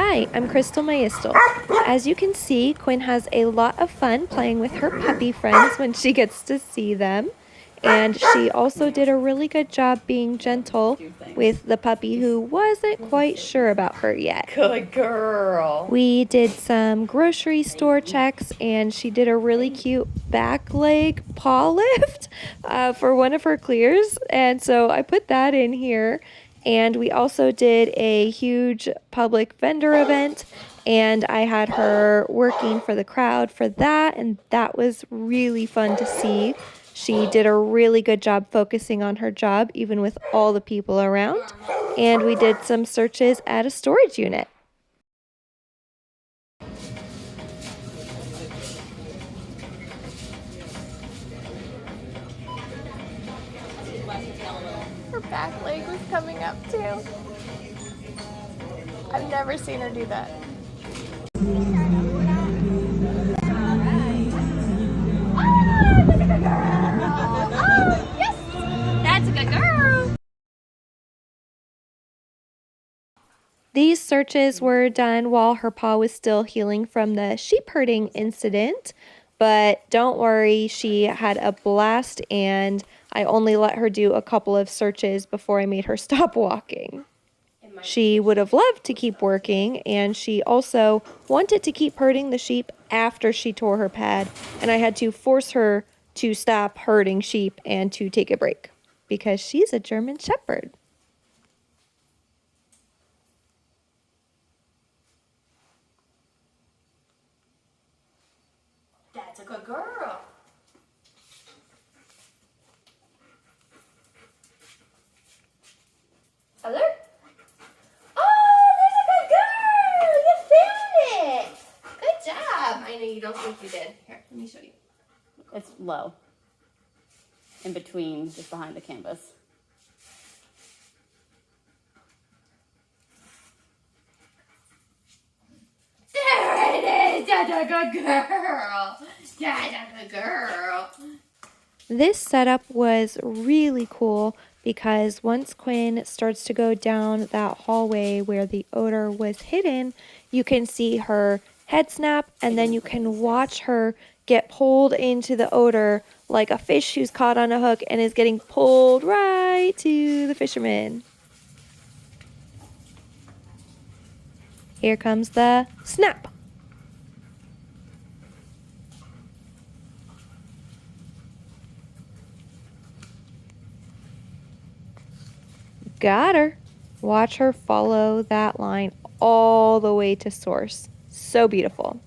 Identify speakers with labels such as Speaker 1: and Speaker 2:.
Speaker 1: Hi, I'm Crystal Maistel. As you can see, Quinn has a lot of fun playing with her puppy friends when she gets to see them. And she also did a really good job being gentle with the puppy who wasn't quite sure about her yet.
Speaker 2: Good girl.
Speaker 1: We did some grocery store checks, and she did a really cute back leg paw lift for one of her clears. And so I put that in here. And we also did a huge public vendor event, and I had her working for the crowd for that, and that was really fun to see. She did a really good job focusing on her job, even with all the people around. And we did some searches at a storage unit.
Speaker 3: Her back leg was coming up too. I've never seen her do that. Oh, yes! That's a good girl.
Speaker 1: These searches were done while her paw was still healing from the sheep herding incident, but don't worry, she had a blast, and I only let her do a couple of searches before I made her stop walking. She would have loved to keep working, and she also wanted to keep herding the sheep after she tore her pad, and I had to force her to stop herding sheep and to take a break because she's a German Shepherd.
Speaker 2: That's a good girl. Other? Oh, there's a good girl! You found it! Good job. I know you don't think you did. Here, let me show you.
Speaker 4: It's low. In between, just behind the canvas.
Speaker 2: There it is! That's a good girl! That's a good girl!
Speaker 1: This setup was really cool because once Quinn starts to go down that hallway where the odor was hidden, you can see her head snap, and then you can watch her get pulled into the odor like a fish who's caught on a hook and is getting pulled right to the fisherman. Here comes the snap. Got her. Watch her follow that line all the way to source. So beautiful.